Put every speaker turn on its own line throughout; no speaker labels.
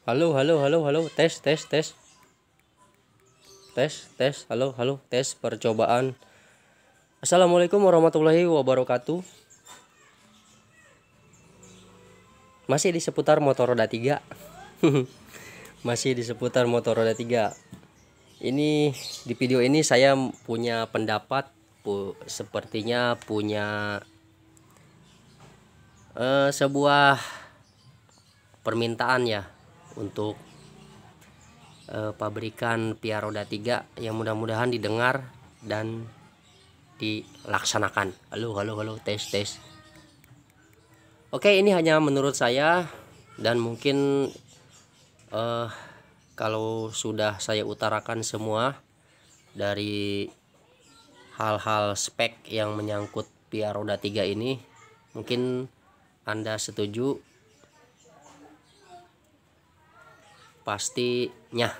Halo, halo, halo, halo, tes, tes, tes, tes, tes, halo, halo, tes percobaan. Assalamualaikum warahmatullahi wabarakatuh. Masih di seputar motor roda 3. Masih di seputar motor roda 3. Ini di video ini saya punya pendapat, sepertinya punya sebuah permintaan ya untuk pabrikan Pia Roda 3 yang mudah-mudahan didengar dan dilaksanakan. Halo, halo, halo, tes, tes. Oke, ini hanya menurut saya dan mungkin kalau sudah saya utarakan semua dari hal-hal spek yang menyangkut Pia Roda 3 ini, mungkin Anda setuju pastinya.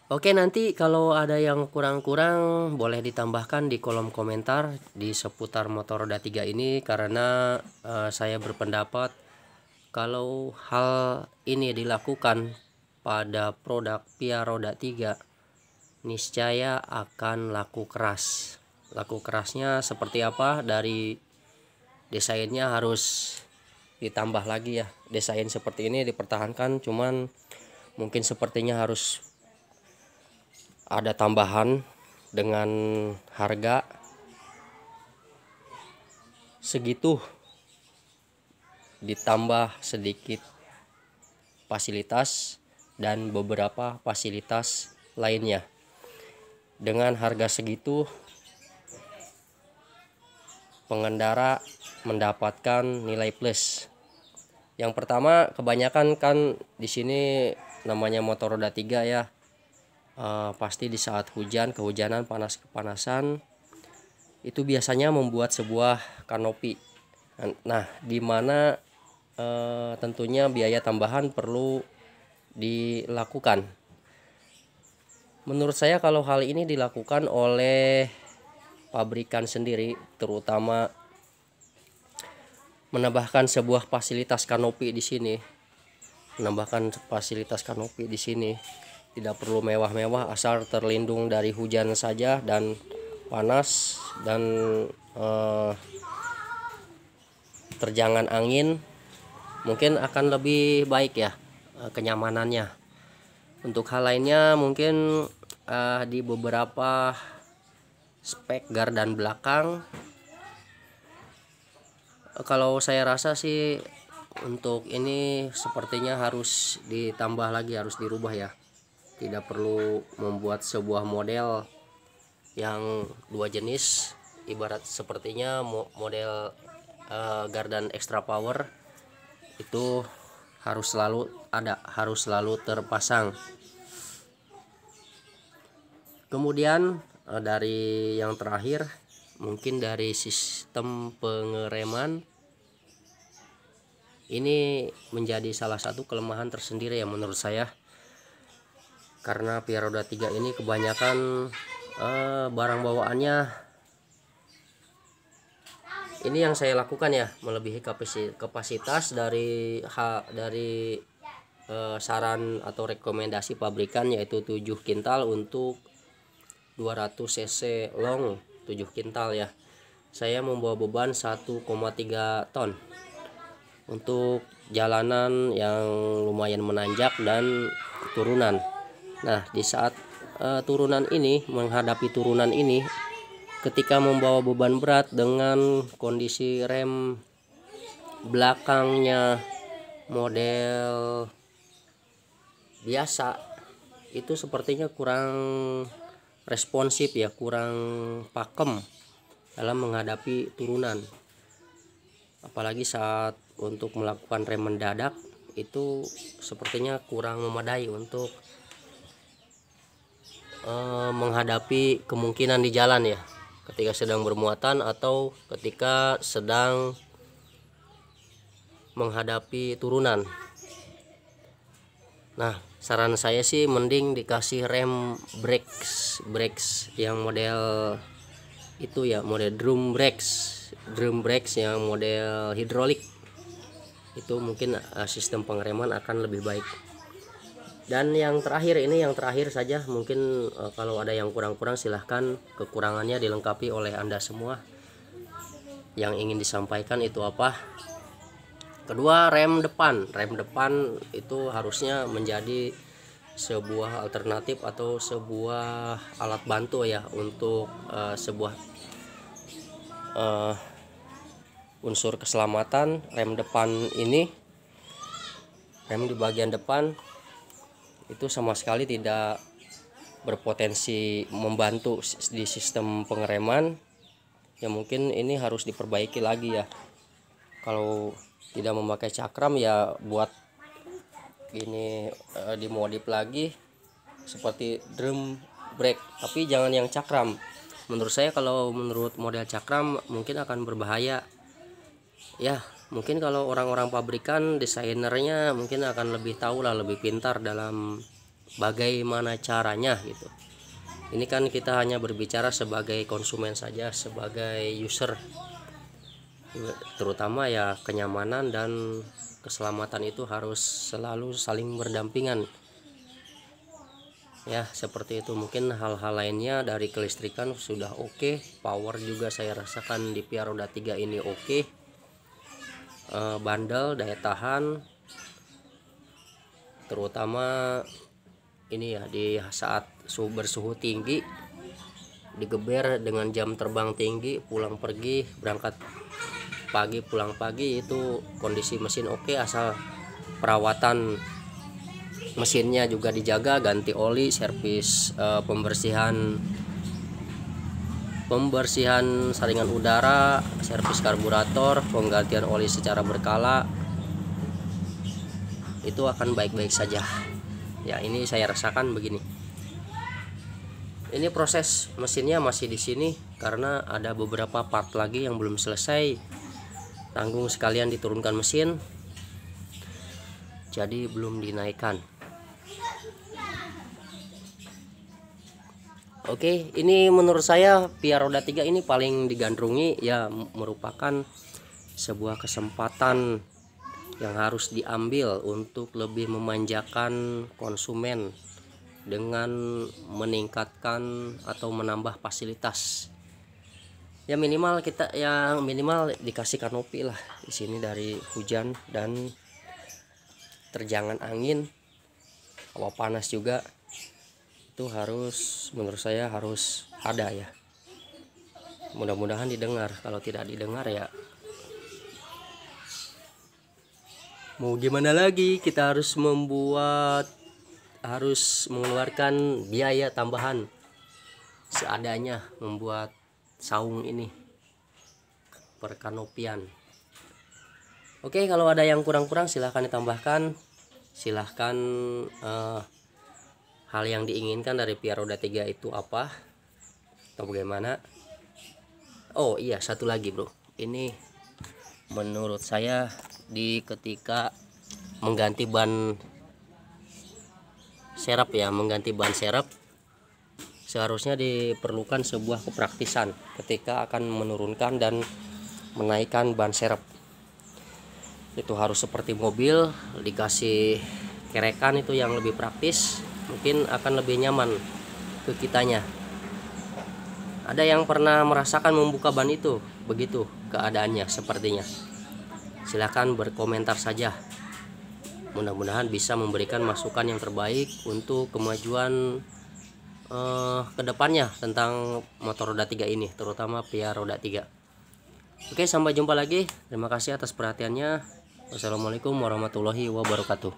Oke, nanti kalau ada yang kurang-kurang boleh ditambahkan di kolom komentar di seputar motor roda 3 ini, karena saya berpendapat kalau hal ini dilakukan pada produk Pia Roda 3 niscaya akan laku keras. Laku kerasnya seperti apa? Dari desainnya harus ditambah lagi ya. Desain seperti ini dipertahankan, cuman mungkin sepertinya harus ada tambahan dengan harga segitu, ditambah sedikit fasilitas dan beberapa fasilitas lainnya. Dengan harga segitu pengendara mendapatkan nilai plus. Yang pertama, kebanyakan kan di sini namanya motor roda 3 ya. Pasti di saat hujan, kehujanan, panas, kepanasan itu biasanya membuat sebuah kanopi. Nah, di mana tentunya biaya tambahan perlu dilakukan. Menurut saya kalau hal ini dilakukan oleh pabrikan sendiri, terutama menambahkan sebuah fasilitas kanopi di sini. Menambahkan fasilitas kanopi di sini. Tidak perlu mewah-mewah, asal terlindung dari hujan saja dan panas dan terjangan angin, mungkin akan lebih baik ya kenyamanannya. Untuk hal lainnya mungkin di beberapa spek gardan belakang, kalau saya rasa sih untuk ini sepertinya harus ditambah lagi, harus dirubah ya. Tidak perlu membuat sebuah model yang dua jenis, ibarat sepertinya model gardan extra power itu harus selalu ada, harus selalu terpasang. Kemudian dari yang terakhir, mungkin dari sistem pengereman ini menjadi salah satu kelemahan tersendiri ya menurut saya, karena Pia Roda 3 ini kebanyakan barang bawaannya ini yang saya lakukan ya melebihi kapasitas dari saran atau rekomendasi pabrikan, yaitu 7 kintal untuk 200 cc long 7 kintal ya. Saya membawa beban 1,3 ton untuk jalanan yang lumayan menanjak dan turunan. Nah, di saat turunan ini, menghadapi turunan ini, ketika membawa beban berat dengan kondisi rem belakangnya model biasa, itu sepertinya kurang responsif ya, kurang pakem dalam menghadapi turunan. Apalagi saat untuk melakukan rem mendadak itu sepertinya kurang memadai untuk menghadapi kemungkinan di jalan ya, ketika sedang bermuatan atau ketika sedang menghadapi turunan. Nah, saran saya sih mending dikasih rem brakes yang model itu ya, model drum brakes yang model hidrolik. itu mungkin sistem pengereman akan lebih baik. Dan yang terakhir saja, mungkin kalau ada yang kurang-kurang silahkan, kekurangannya dilengkapi oleh Anda semua. Yang ingin disampaikan itu apa? Kedua, rem depan itu harusnya menjadi sebuah alternatif atau sebuah alat bantu ya untuk sebuah unsur keselamatan. Rem depan ini, rem di bagian depan itu sama sekali tidak berpotensi membantu di sistem pengereman ya. Mungkin ini harus diperbaiki lagi ya. Kalau tidak memakai cakram ya buat ini dimodif lagi seperti drum brake, tapi jangan yang cakram. Menurut saya kalau menurut model cakram mungkin akan berbahaya ya. Mungkin kalau orang-orang pabrikan, desainernya mungkin akan lebih tahu lah, lebih pintar dalam bagaimana caranya gitu. Ini kan kita hanya berbicara sebagai konsumen saja, sebagai user, terutama ya kenyamanan dan keselamatan itu harus selalu saling berdampingan ya, seperti itu. Mungkin hal-hal lainnya dari kelistrikan sudah oke. Power juga saya rasakan di Pia roda 3 ini oke. Bandel, daya tahan, terutama ini ya di saat bersuhu tinggi, digeber dengan jam terbang tinggi, pulang pergi, berangkat pagi pulang pagi, itu kondisi mesin oke, asal perawatan mesinnya juga dijaga, ganti oli, servis, pembersihan saringan udara, servis karburator, penggantian oli secara berkala, itu akan baik-baik saja ya. Ini saya rasakan begini. Ini proses mesinnya masih di sini karena ada beberapa part lagi yang belum selesai. Tanggung sekalian diturunkan mesin, jadi belum dinaikkan. Oke, ini menurut saya Pia roda 3 ini paling digandrungi ya, merupakan sebuah kesempatan yang harus diambil untuk lebih memanjakan konsumen dengan meningkatkan atau menambah fasilitas. Ya minimal dikasih kanopi lah di sini dari hujan dan terjangan angin, hawa panas juga. Itu harus, menurut saya harus ada ya. Mudah-mudahan didengar. Kalau tidak didengar ya mau gimana lagi, kita harus mengeluarkan biaya tambahan seadanya membuat saung ini perkanopian. Oke, kalau ada yang kurang-kurang silahkan ditambahkan. Silahkan hal yang diinginkan dari Pia roda 3 itu apa atau bagaimana. Oh iya, satu lagi bro, ini menurut saya ketika mengganti ban serep ya, seharusnya diperlukan sebuah kepraktisan ketika akan menurunkan dan menaikkan ban serep. Itu harus seperti mobil, dikasih kerekan, itu yang lebih praktis, mungkin akan lebih nyaman ke kitanya. Ada yang pernah merasakan membuka ban itu begitu keadaannya sepertinya? Silahkan berkomentar saja. Mudah-mudahan bisa memberikan masukan yang terbaik untuk kemajuan kedepannya tentang motor roda 3 ini, terutama Pia roda 3. Oke, sampai jumpa lagi. Terima kasih atas perhatiannya. Wassalamualaikum warahmatullahi wabarakatuh.